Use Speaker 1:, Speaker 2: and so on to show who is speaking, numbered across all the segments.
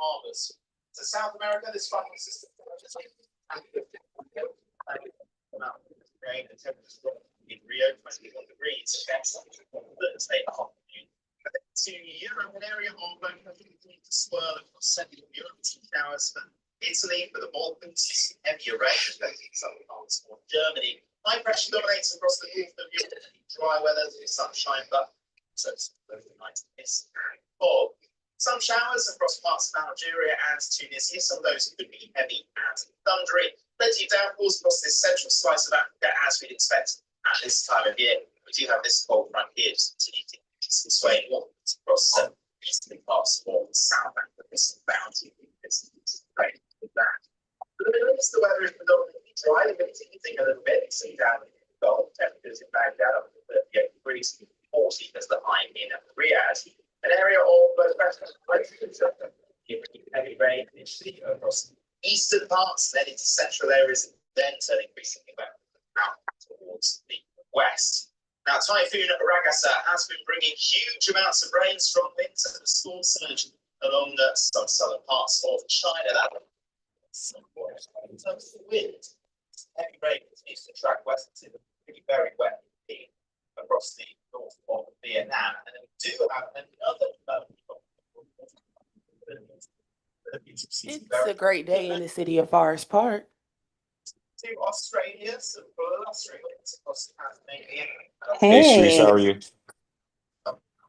Speaker 1: harbors. To South America, this farming system rain and temperatures drop in Rio 21 degrees against the state afternoon. To Europe, an area of low continues to swirl across Central Europe, showers for Italy, for the Balkans, heavier rain, affecting some parts of Germany. High pressure dominates across the north of Europe. Dry weather, sunshine, but so overnight mist and fog. Some showers across parts of Algeria and Tunisia. Some of those could be heavy and thundery. Plenty of downpours across this central slice of Africa, as we'd expect at this time of year. We do have this cold front here, just continuing to sway northwards across eastern parts of South Africa. Some bounty great with that. For the Middle East, the weather is predominantly dry, limiting a little bit. So down in the Gulf, temperatures in Baghdad up to 38 degrees, 40 as the high in Riyadh. An area of heavy rain initially across eastern parts, then into central areas, then turning increasingly back out towards the west. Now, Typhoon Ragasa has been bringing huge amounts of rain, strong winds, and a storm surge along some southern parts of China. In terms of the wind, heavy rain continues to track west to the pretty very wet across the north of Vietnam, and then we do have another
Speaker 2: It's a great day in the city of Forest Park.
Speaker 1: To Australia, some blustering winds across the Tasmania.
Speaker 3: Hey, Sharice, how are you?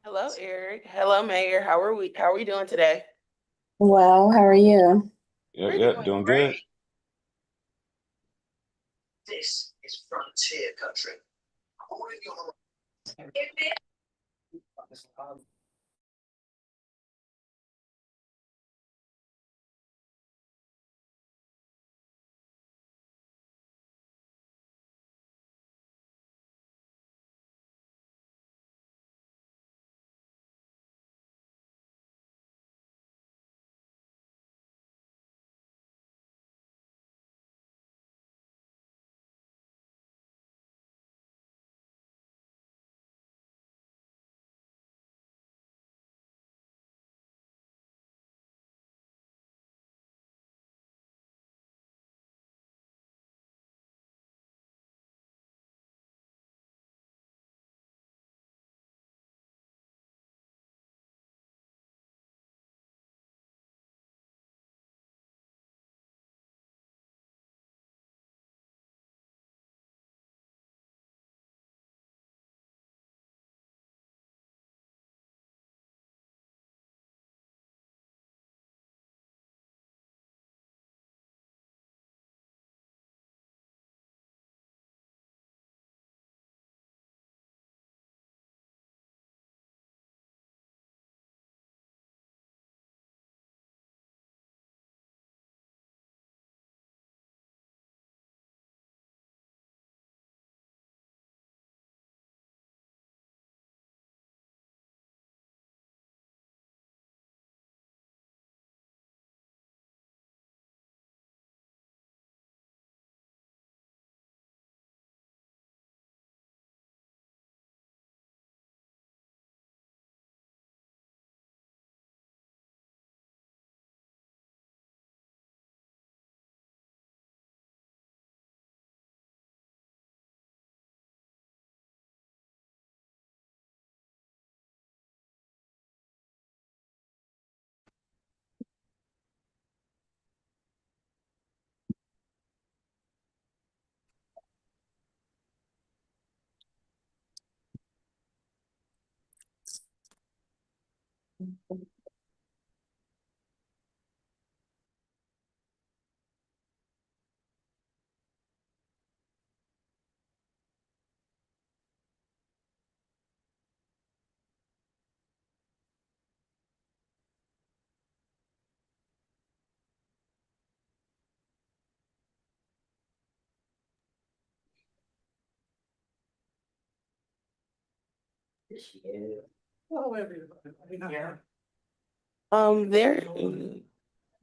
Speaker 2: Hello, Eric. Hello, Mayor. How are we doing today?
Speaker 4: Well, how are you?
Speaker 3: Yeah, doing good.
Speaker 1: This is frontier country.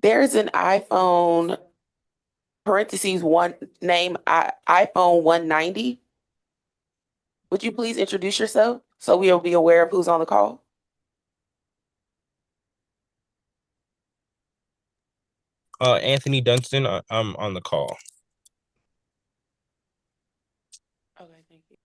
Speaker 2: There's an iPhone parentheses one name iPhone 190. Would you please introduce yourself so we'll be aware of who's on the call?
Speaker 5: Anthony Dunstan, I'm on the call.
Speaker 2: Okay, thank you.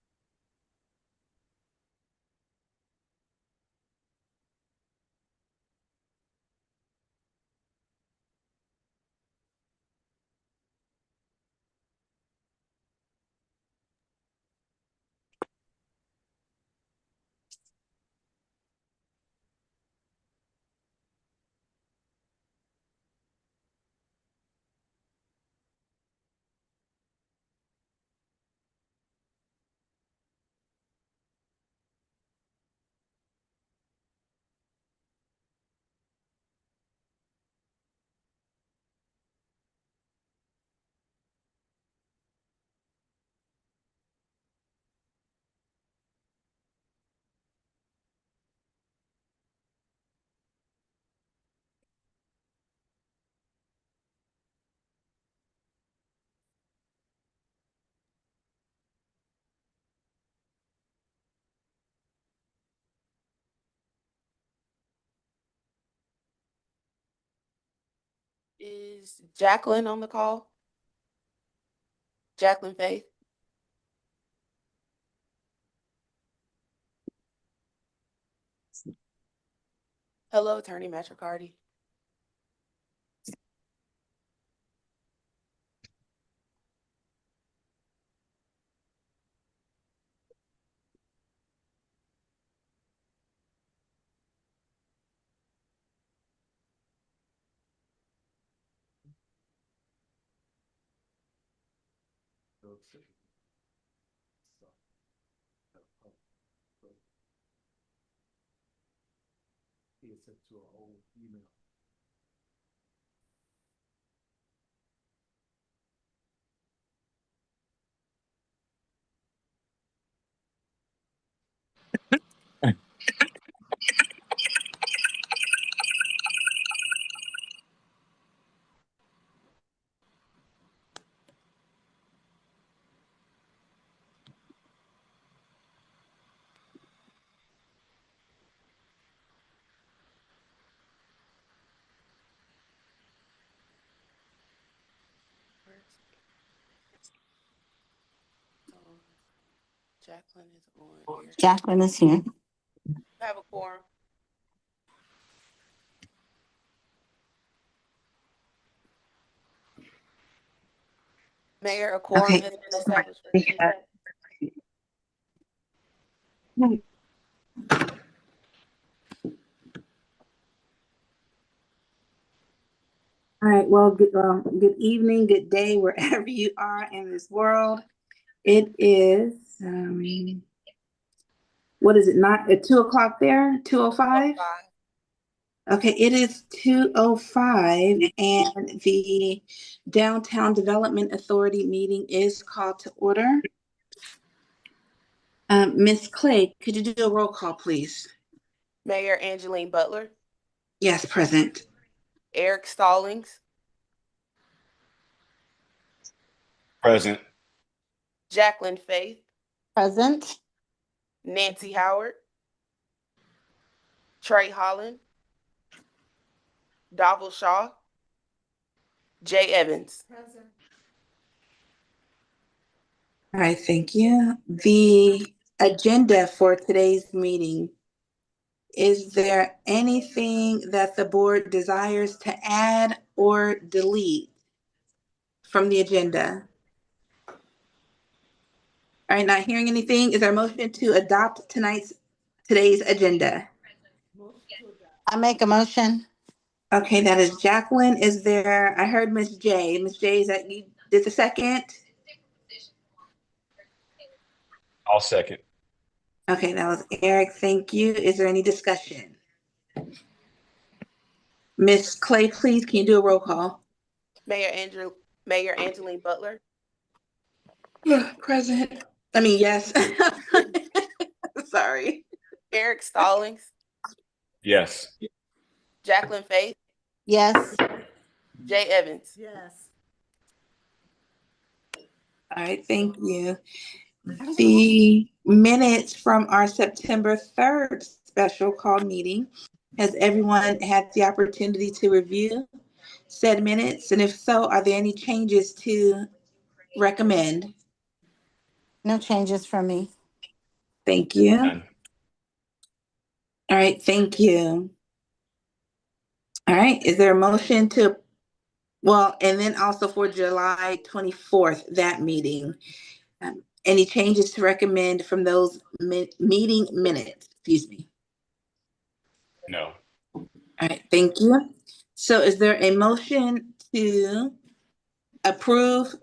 Speaker 2: Is Jacqueline on the call? Jacqueline Faith? Hello, Attorney Matricardi. Jacqueline is on here.
Speaker 4: Jacqueline is here.
Speaker 2: I have a quorum. Mayor, a quorum
Speaker 4: Okay.
Speaker 2: has been established for today.
Speaker 4: All right, well, good evening, good day, wherever you are in this world. It is, what is it, not at 2:00 there, 2:05? Okay, it is 2:05 and the Downtown Development Authority meeting is called to order. Ms. Clay, could you do a roll call, please?
Speaker 2: Mayor Angeline Butler,
Speaker 4: Yes, present.
Speaker 2: Eric Stallings,
Speaker 3: Present.
Speaker 2: Jacqueline Faith,
Speaker 4: Present.
Speaker 2: Nancy Howard, Trey Holland, Davil Shaw, Jay Evans.
Speaker 4: All right, thank you. The agenda for today's meeting. Is there anything that the board desires to add or delete from the agenda? All right, not hearing anything. Is there a motion to adopt today's agenda?
Speaker 6: I make a motion.
Speaker 4: Okay, that is Jacqueline. Is there, I heard Ms. J. Ms. J, is that you did the second?
Speaker 3: I'll second.
Speaker 4: Okay, that was Eric. Thank you. Is there any discussion? Ms. Clay, please, can you do a roll call?
Speaker 2: Mayor Angeline Butler,
Speaker 4: Present. I mean, yes. Sorry.
Speaker 2: Eric Stallings,
Speaker 3: Yes.
Speaker 2: Jacqueline Faith,
Speaker 6: Yes.
Speaker 2: Jay Evans.
Speaker 6: Yes.
Speaker 4: All right, thank you. The minutes from our September 3rd special call meeting, has everyone had the opportunity to review? said minutes? And if so, are there any changes to recommend?
Speaker 6: No changes from me.
Speaker 4: Thank you.
Speaker 3: None.
Speaker 4: All right, thank you. All right, is there a motion to, well, and then also for July 24th, that meeting? Any changes to recommend from those meeting minutes? Excuse me.
Speaker 3: No.
Speaker 4: All right, thank you. So is there a motion to approve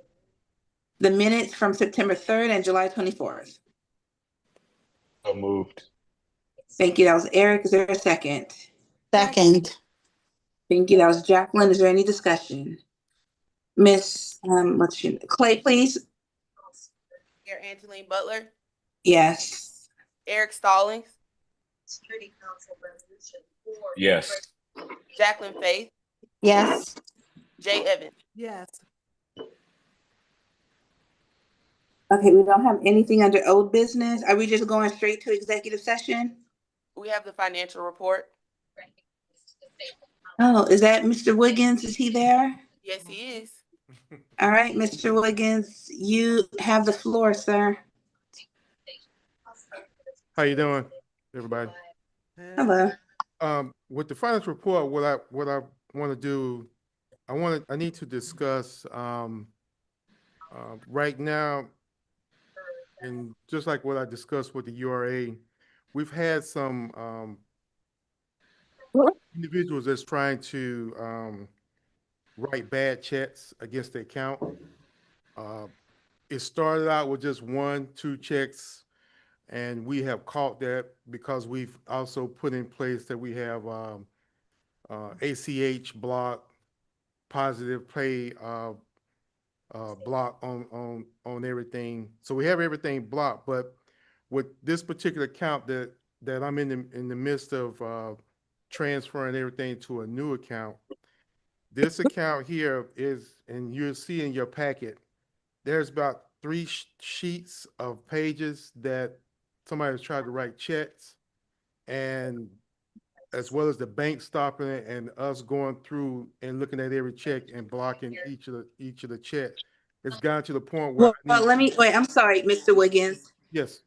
Speaker 4: the minutes from September 3rd and July 24th?
Speaker 3: So moved.
Speaker 4: Thank you. That was Eric. Is there a second?
Speaker 6: Second.
Speaker 4: Thank you. That was Jacqueline. Is there any discussion? Miss, what's your, Clay, please?
Speaker 2: Mayor Angeline Butler,
Speaker 4: Yes.
Speaker 2: Eric Stallings,
Speaker 3: Yes.
Speaker 2: Jacqueline Faith,
Speaker 6: Yes.
Speaker 2: Jay Evans.
Speaker 7: Yes.
Speaker 4: Okay, we don't have anything under old business. Are we just going straight to executive session?
Speaker 2: We have the financial report.
Speaker 4: Oh, is that Mr. Wiggins? Is he there?
Speaker 2: Yes, he is.
Speaker 4: All right, Mr. Wiggins, you have the floor, sir.
Speaker 8: How you doing, everybody?
Speaker 4: Hello.
Speaker 8: With the finance report, what I want to do, I need to discuss right now, and just like what I discussed with the URA, we've had some individuals that's trying to write bad checks against the account. It started out with just 1-2 checks, and we have caught that because we've also put in place that we have ACH block, positive pay block on everything. So we have everything blocked, but with this particular account that I'm in the midst of transferring everything to a new account, this account here is, and you'll see in your packet, there's about 3 sheets of pages that somebody has tried to write checks, and as well as the bank stopping it and us going through and looking at every check and blocking each of the check. It's gotten to the point where
Speaker 4: Well, let me, wait, I'm sorry, Mr. Wiggins.
Speaker 8: yes,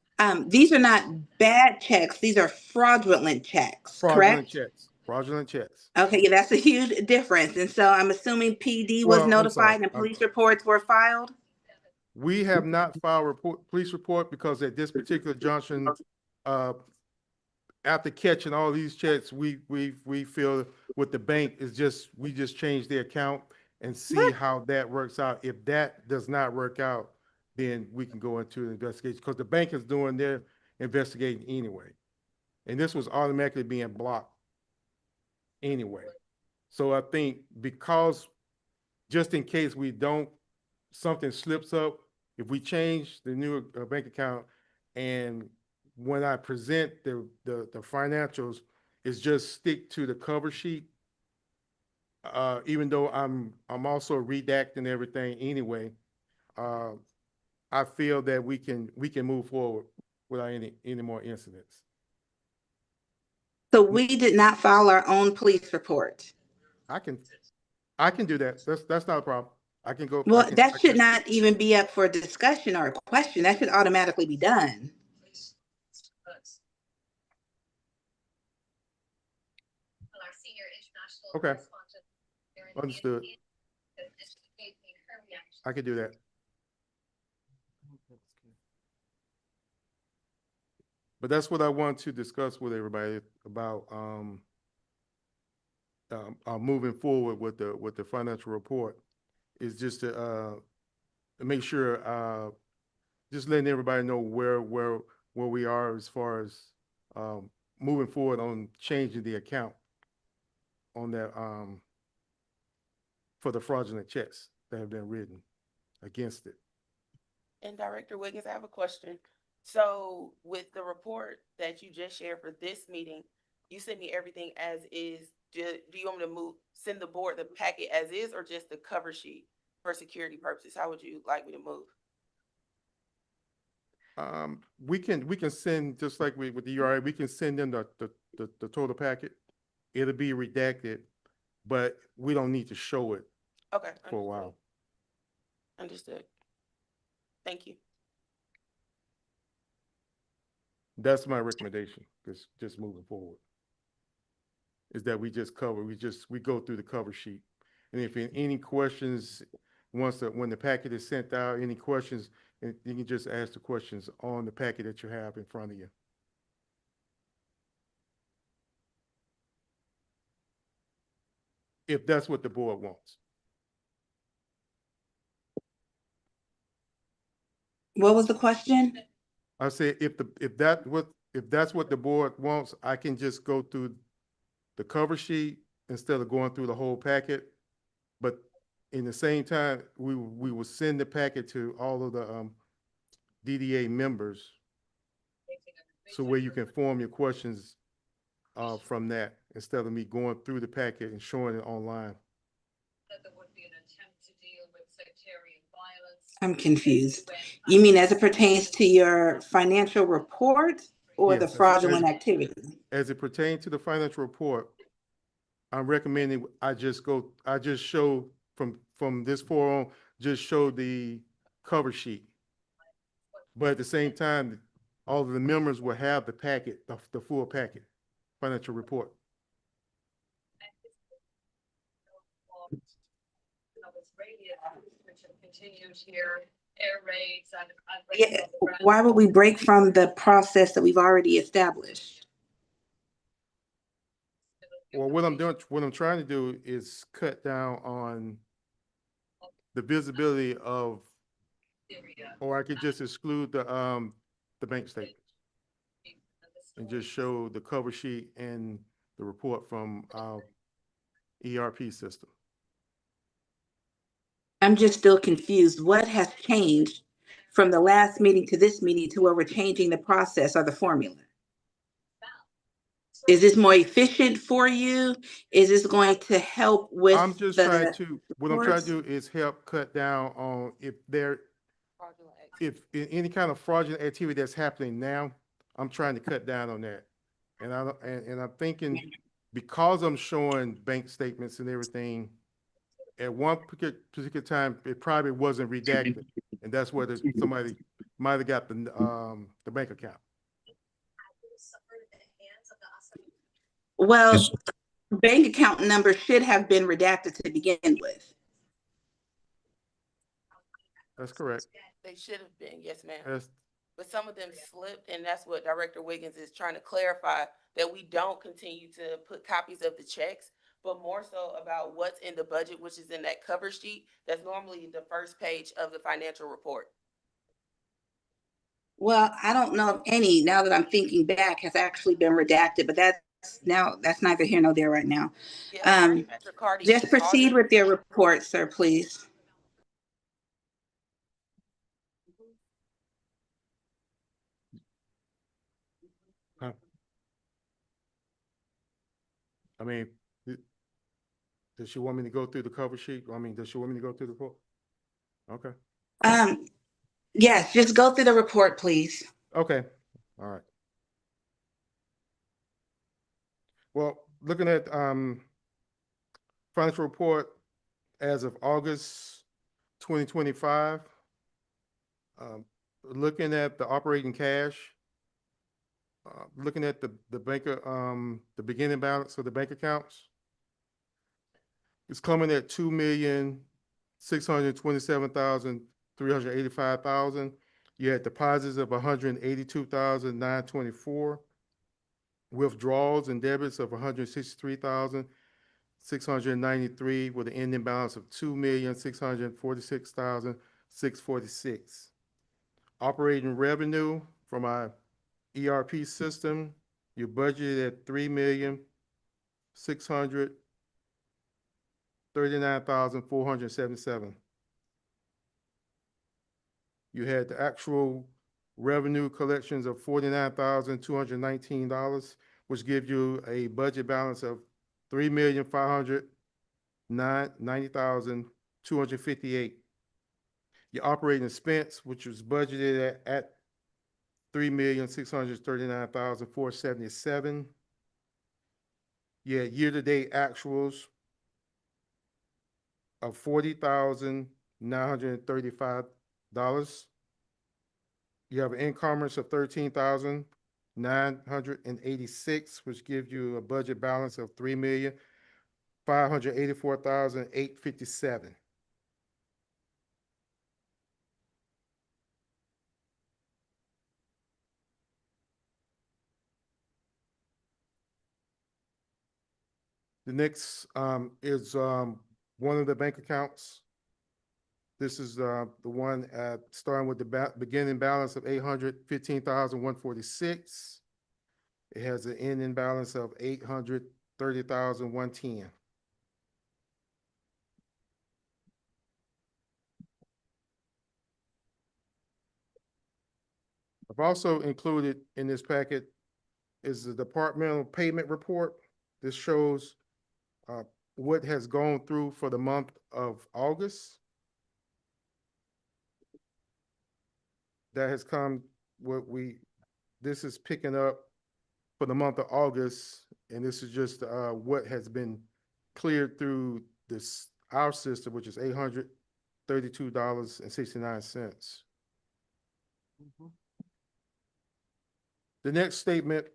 Speaker 4: These are not bad checks. These are fraudulent checks,
Speaker 8: fraudulent
Speaker 4: correct?
Speaker 8: checks, fraudulent checks.
Speaker 4: Okay, yeah, that's a huge difference. And so I'm assuming PD was
Speaker 8: Well, I'm sorry.
Speaker 4: notified and police reports were filed?
Speaker 8: We have not filed police report because at this particular junction, after catching all these checks, we feel with the bank is just, we just change the account and see how that works out. If that does not work out, then we can go into an investigation because the bank is doing their investigating anyway. And this was automatically being blocked anyway. So I think because just in case we don't, something slips up, if we change the new bank account and when I present the financials, is just stick to the cover sheet. Even though I'm also redacting everything anyway, I feel that we can move forward without any more incidents.
Speaker 4: So we did not file our own police report.
Speaker 8: I can do that. That's not a problem. I can go.
Speaker 4: Well, that should not even be up for discussion or a question. That should automatically be done.
Speaker 8: Okay. Understood. I could do that. But that's what I want to discuss with everybody about moving forward with the financial report, is just to make sure just letting everybody know where we are as far as moving forward on changing the account on that for the fraudulent checks that have been written against it.
Speaker 2: And Director Wiggins, I have a question. So with the report that you just shared for this meeting, you sent me everything as is. Do you want me to send the board the packet as is or just the cover sheet for security purposes? How would you like me to move?
Speaker 8: We can send, just like with the URA, we can send them the total packet. It'll be redacted, but we don't need to show it
Speaker 2: Okay.
Speaker 8: for a while.
Speaker 2: Understood. Thank you.
Speaker 8: That's my recommendation, just moving forward. Is that we go through the cover sheet. And if any questions, when the packet is sent out, any questions, you can just ask the questions on the packet that you have in front of you. If that's what the board wants.
Speaker 4: What was the question?
Speaker 8: I said, if that's what the board wants, I can just go through the cover sheet instead of going through the whole packet. But in the same time, we will send the packet to all of the DDA members, so where you can form your questions from that instead of me going through the packet and showing it online.
Speaker 7: That there would be an attempt to deal with sectarian violence.
Speaker 4: I'm confused. You mean as it pertains to your financial report or the
Speaker 8: Yes,
Speaker 4: fraudulent activity?
Speaker 8: as it pertains to the financial report, I'm recommending I just show from this forum, just show the cover sheet. But at the same time, all of the members will have the packet, the full packet, financial report.
Speaker 7: Which have continued here, air raids and
Speaker 4: Yeah,
Speaker 7: raids on the ground.
Speaker 4: why would we break from the process that we've already established?
Speaker 8: Well, what I'm trying to do is cut down on the visibility of,
Speaker 7: Syria.
Speaker 8: or I could just exclude the bank statements and just show the cover sheet and the report from our ERP system.
Speaker 4: I'm just still confused. What has changed from the last meeting to this meeting to where we're changing the process or the formula? Is this more efficient for you? Is this going to help with
Speaker 8: I'm just trying to, what I'm trying to do is help cut down on if any kind of fraudulent activity that's happening now, I'm trying to cut down on that. And I'm thinking, because I'm showing bank statements and everything, at one particular time, it probably wasn't redacted. And that's where somebody might have got the bank account.
Speaker 4: Well, bank account number should have been redacted to begin with.
Speaker 8: That's correct.
Speaker 2: They should have been, yes, ma'am.
Speaker 8: That's,
Speaker 2: But some of them slipped, and that's what Director Wiggins is trying to clarify, that we don't continue to put copies of the checks, but more so about what's in the budget, which is in that cover sheet. That's normally the first page of the financial report.
Speaker 4: Well, I don't know if any, now that I'm thinking back, has actually been redacted, but that's neither here nor there right now.
Speaker 2: Yeah, Attorney Patrick Carty
Speaker 4: Just
Speaker 2: is
Speaker 4: proceed with your report, sir, please.
Speaker 8: I mean, does she want me to go through the cover sheet? I mean, does she want me to go through the report? Okay.
Speaker 4: Yes, just go through the report, please.
Speaker 8: Okay. All right. Well, looking at financial report as of August 2025, looking at the operating cash, looking at the the beginning balance of the bank accounts, it's coming at $2,627,385,000. You had deposits of $182,924. Withdrawals and debits of $163,693 with an ending balance of $2,646,646. Operating revenue from our ERP system, you budgeted at $3,639,477. You had the actual revenue collections of $49,219, which gives you a budget balance of $3,590,258. Your operating expense, which was budgeted at $3,639,477. Yeah, year-to-date actuals of $40,935. You have an encumbrance of $13,986, which gives you a budget balance of $3,584,857. The next is one of the bank accounts. This is the one starting with the beginning balance of $815,146. It has an ending balance of $830,110. I've also included in this packet is the departmental payment report. This shows what has gone through for the month of August. That has come, this is picking up for the month of August, and this is just what has been cleared through our system, which is $832.69. The next statement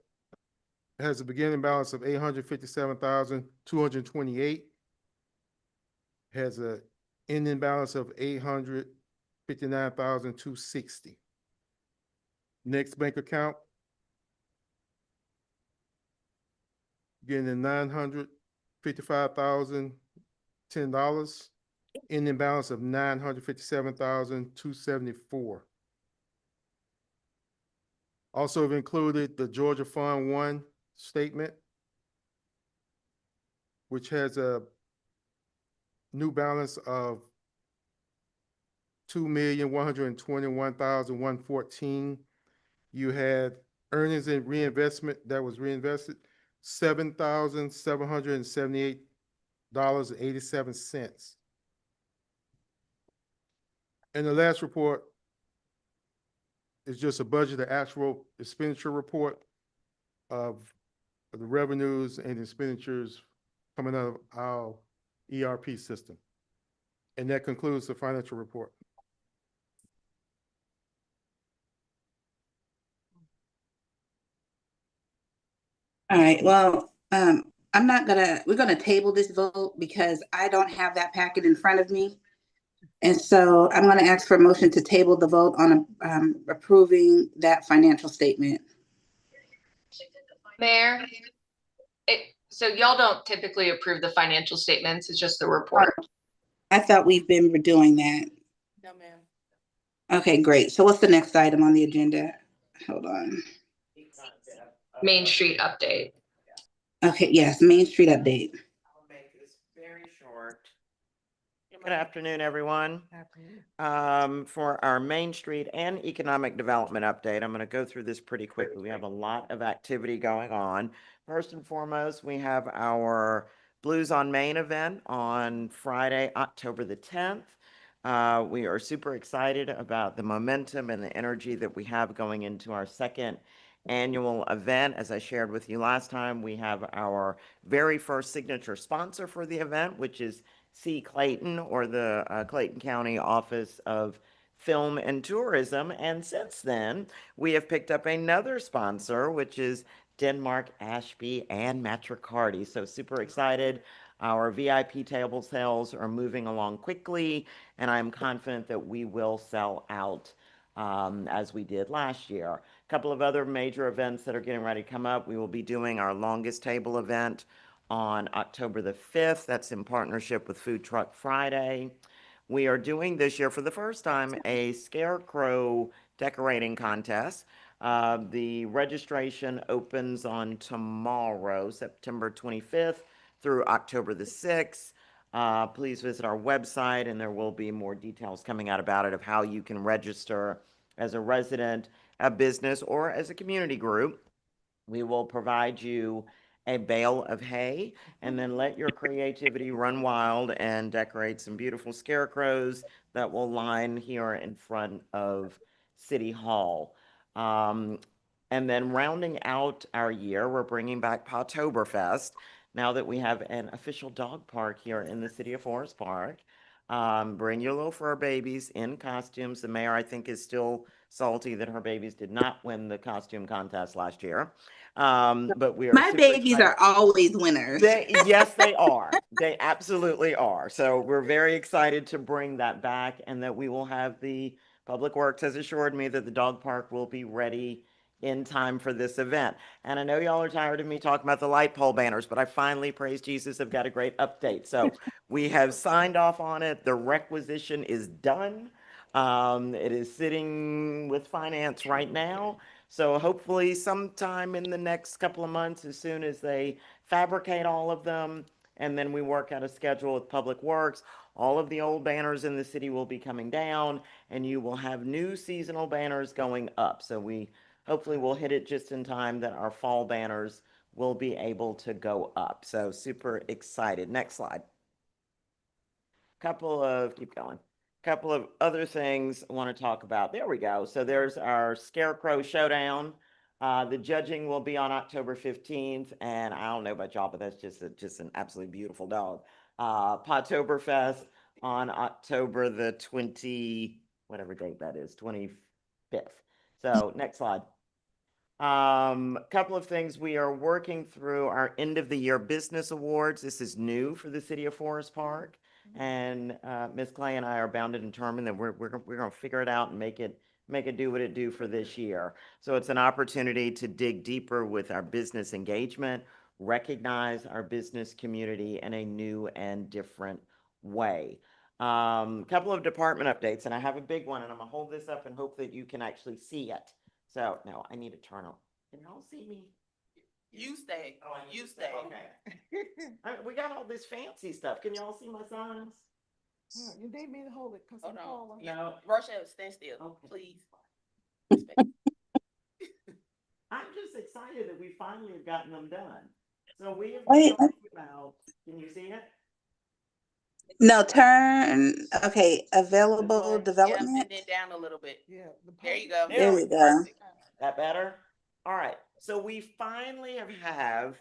Speaker 8: has a beginning balance of $857,228, has a ending balance of $859,260. Next bank account, getting $955,010, ending balance of $957,274. Also have included the Georgia Fund 1 statement, which has a new balance of $2,121,114. You had earnings and reinvestment that was reinvested, $7,778.87. And the last report is just a budget of actual expenditure report of the revenues and expenditures coming out of our ERP system. And that concludes the financial report.
Speaker 4: All right, well, we're gonna table this vote because I don't have that packet in front of me. And so I'm gonna ask for a motion to table the vote on approving that financial statement.
Speaker 9: Mayor, so y'all don't typically approve the financial statements, it's just the report.
Speaker 4: I thought we've been doing that.
Speaker 2: No, ma'am.
Speaker 4: Okay, great. So what's the next item on the agenda? Hold on.
Speaker 9: Main Street update.
Speaker 4: Okay, yes, Main Street update.
Speaker 10: I'll make this very short. Good afternoon, everyone. For our Main Street and Economic Development update, I'm going to go through this pretty quickly. We have a lot of activity going on. First and foremost, we have our Blues on Main event on Friday, October the 10th. We are super excited about the momentum and the energy that we have going into our second annual event. As I shared with you last time, we have our very first signature sponsor for the event, which is C. Clayton, or the Clayton County Office of Film and Tourism. And since then, we have picked up another sponsor, which is Denmark, Ashby, and Matricardi. So super excited. Our VIP table sales are moving along quickly, and I'm confident that we will sell out as we did last year. A couple of other major events that are getting ready to come up. We will be doing our longest table event on October the 5th. That's in partnership with Food Truck Friday. We are doing this year for the first time a scarecrow decorating contest. The registration opens on tomorrow, September 25th through October the 6th. Please visit our website and there will be more details coming out about it of how you can register as a resident, a business, or as a community group. We will provide you a bale of hay and then let your creativity run wild and decorate some beautiful scarecrows that will line here in front of City Hall. And then rounding out our year, we're bringing back Pottoberfest. now that we have an official dog park here in the city of Forest Park. Bring your little fur babies in costumes. The mayor, I think, is still salty that her babies did not win the costume contest last year. But we are
Speaker 4: My
Speaker 10: super
Speaker 4: babies
Speaker 10: excited.
Speaker 4: are always winners.
Speaker 10: Yes, they are. They absolutely are. So we're very excited to bring that back, and that we will have the Public Works has assured me that the dog park will be ready in time for this event. And I know y'all are tired of me talking about the light pole banners, but I finally, praise Jesus, have got a great update. So we have signed off on it. The requisition is done. It is sitting with finance right now. So hopefully sometime in the next couple of months, as soon as they fabricate all of them, and then we work out a schedule with Public Works, all of the old banners in the city will be coming down, and you will have new seasonal banners going up. So we hopefully we'll hit it just in time that our fall banners will be able to go up. So super excited. Next slide. Keep going. Couple of other things I want to talk about. There we go. So there's our Scarecrow Showdown. The judging will be on October 15th, and I don't know about y'all, but that's just an absolutely beautiful dog. Pottoberfest on October the 20, whatever date that is, 25th. So next slide. Couple of things. We are working through our end of the year business awards. This is new for the city of Forest Park. And Ms. Clay and I are bound and determined that we're going to figure it out and make it do what it do for this year. So it's an opportunity to dig deeper with our business engagement, recognize our business community in a new and different way. Couple of department updates, and I have a big one, and I'm gonna hold this up and hope that you can actually see it. So no, I need to turn on. Can y'all see me?
Speaker 2: You stay.
Speaker 10: Oh,
Speaker 2: You stay.
Speaker 10: Okay. We got all this fancy stuff. Can y'all see my signs?
Speaker 11: You need me to hold it because
Speaker 2: Hold
Speaker 11: I'm
Speaker 2: on.
Speaker 11: taller.
Speaker 10: No.
Speaker 2: Rochelle, stand still,
Speaker 10: Okay.
Speaker 2: please.
Speaker 10: I'm just excited that we finally have gotten them done. So we have
Speaker 4: Wait,
Speaker 10: been talking about, can you see it?
Speaker 4: no, turn, okay, available
Speaker 10: Yep,
Speaker 4: development.
Speaker 2: And then down a little bit.
Speaker 11: Yeah.
Speaker 2: There you go.
Speaker 4: There we go.
Speaker 2: Perfect.
Speaker 10: That better? All right. So we finally have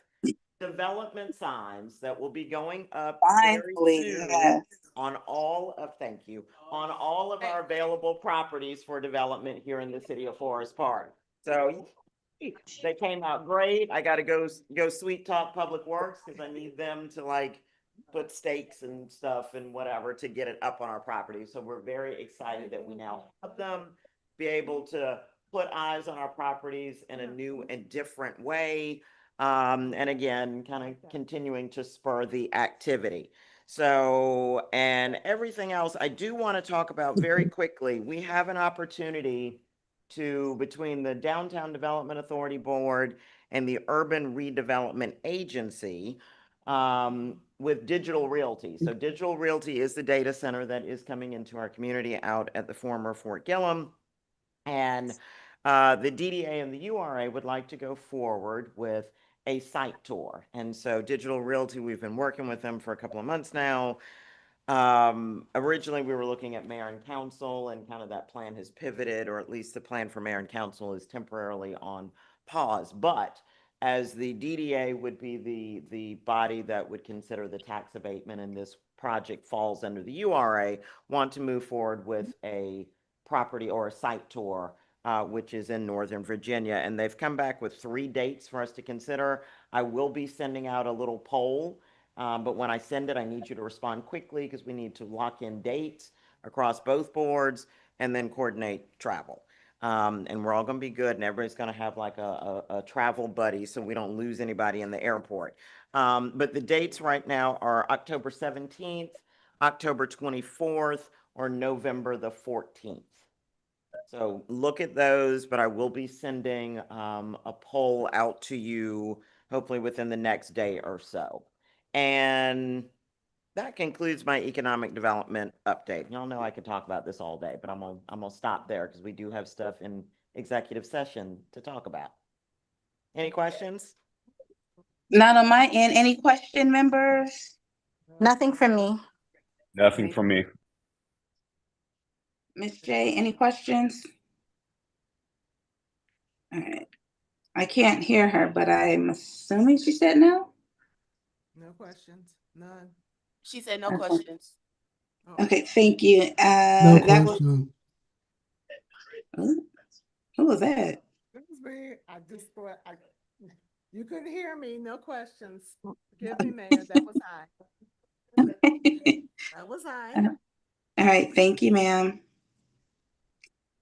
Speaker 10: development signs that will be going up very
Speaker 4: Finally,
Speaker 10: soon
Speaker 4: yes.
Speaker 10: on all of, thank you, on all of our available properties for development here in the city of Forest Park. So they came out great. I got to go sweet talk Public Works because I need them to like put stakes and stuff and whatever to get it up on our property. So we're very excited that we now have them, be able to put eyes on our properties in a new and different way. And again, kind of continuing to spur the activity. So, and everything else I do want to talk about very quickly. We have an opportunity to, between the Downtown Development Authority Board and the Urban Redevelopment Agency, with Digital Realty. So Digital Realty is the data center that is coming into our community out at the former Fort Gillem. And the DDA and the URA would like to go forward with a site tour. And so Digital Realty, we've been working with them for a couple of months now. Originally we were looking at mayor and council, and kind of that plan has pivoted, or at least the plan for mayor and council is temporarily on pause. But as the DDA would be the body that would consider the tax abatement, and this project falls under the URA, want to move forward with a property or a site tour, which is in Northern Virginia. And they've come back with 3 dates for us to consider. I will be sending out a little poll, but when I send it, I need you to respond quickly because we need to lock in dates across both boards and then coordinate travel. And we're all going to be good, and everybody's going to have like a travel buddy so we don't lose anybody in the airport. But the dates right now are October 17th, October 24th, or November the 14th. So look at those, but I will be sending a poll out to you hopefully within the next day or so. And that concludes my economic development update. Y'all know I could talk about this all day, but I'm gonna stop there because we do have stuff in executive session to talk about. Any questions?
Speaker 4: Not on my end. Any question, members?
Speaker 6: Nothing from me.
Speaker 3: Nothing from me.
Speaker 4: Ms. J, any questions? All right. I can't hear her, but I'm assuming she said no.
Speaker 11: No questions, none.
Speaker 2: She said no
Speaker 4: Okay.
Speaker 2: questions.
Speaker 11: Oh,
Speaker 4: Okay, thank you.
Speaker 12: No
Speaker 4: That was,
Speaker 12: question.
Speaker 4: who was that?
Speaker 11: that was me. I just thought, you couldn't hear me, no questions. Forgive me, Mayor, that was I. That was I.
Speaker 4: All right, thank you, ma'am.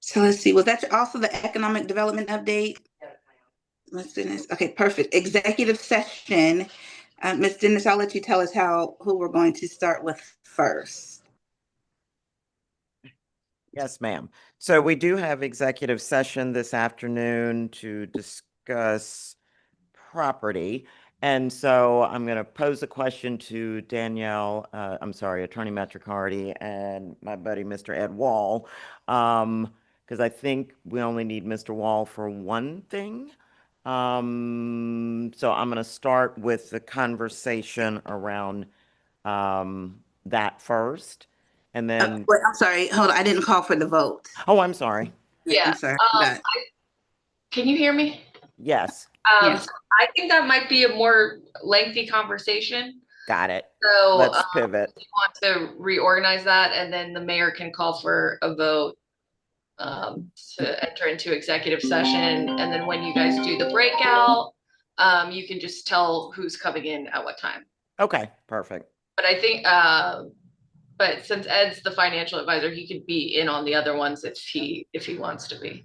Speaker 4: So let's see, was that also the economic development update? Ms. Dennis, okay, perfect. Executive session. Ms. Dennis, I'll let you tell us who we're going to start with first.
Speaker 10: Yes, ma'am. So we do have executive session this afternoon to discuss property. And so I'm going to pose a question to Danielle, Attorney Metricardi and my buddy, Mr. Ed Wall. Because I think we only need Mr. Wall for one thing. So I'm going to start with the conversation around that first. And then,
Speaker 4: Wait, I'm sorry, hold on, I didn't call for the vote.
Speaker 10: oh, I'm sorry.
Speaker 4: Yeah, I'm sorry.
Speaker 9: Can you hear me?
Speaker 10: Yes,
Speaker 4: Yes.
Speaker 9: I think that might be a more lengthy conversation.
Speaker 10: got it.
Speaker 9: So
Speaker 10: Let's pivot.
Speaker 9: we want to reorganize that, and then the mayor can call for a vote to enter into executive session. And then when you guys do the breakout, you can just tell who's coming in at what time.
Speaker 10: Okay, perfect.
Speaker 9: But I think, but since Ed's the financial advisor, he could be in on the other ones if he wants to be.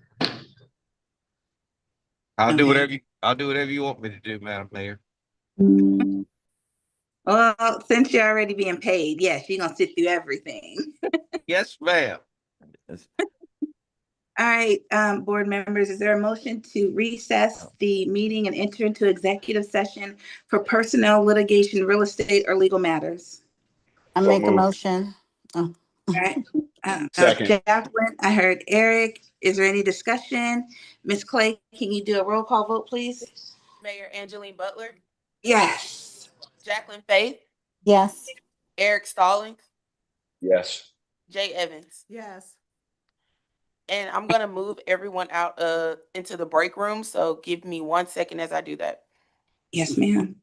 Speaker 5: I'll do whatever you want me to do, Madam Mayor.
Speaker 4: Well, since you're already being paid, yes, you're gonna sit through everything.
Speaker 5: Yes, ma'am.
Speaker 4: All right, board members, is there a motion to recess the meeting and enter into executive session for personnel, litigation, real estate, or legal matters?
Speaker 6: I
Speaker 3: So
Speaker 6: make a
Speaker 3: moved.
Speaker 6: motion. Oh,
Speaker 4: All right.
Speaker 3: Second.
Speaker 4: Jacqueline, I heard Eric. Is there any discussion? Ms. Clay, can you do a roll call vote, please?
Speaker 2: Mayor Angeline Butler,
Speaker 4: Yes.
Speaker 2: Jacqueline Faith,
Speaker 6: yes.
Speaker 2: Eric Stallings,
Speaker 3: Yes.
Speaker 2: Jay Evans.
Speaker 11: yes.
Speaker 2: And I'm gonna move everyone out into the break room. So give me 1 second as I do that.
Speaker 4: Yes, ma'am.